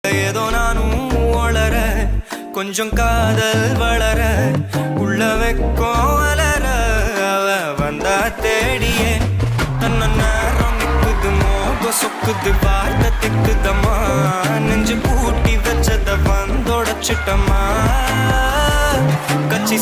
ஏதோ நானும் வளர கொஞ்சம் காதல் வளர உள்ள வெக்கம் வளர அவ வந்தா தேடியே தன்ன நேரம் நிக்குது மோக சொக்குது வார்த்தை திக்குதம்மா நெஞ்சு பூட்டி வச்சத வந்தோடச்சிட்டம்மா கட்சி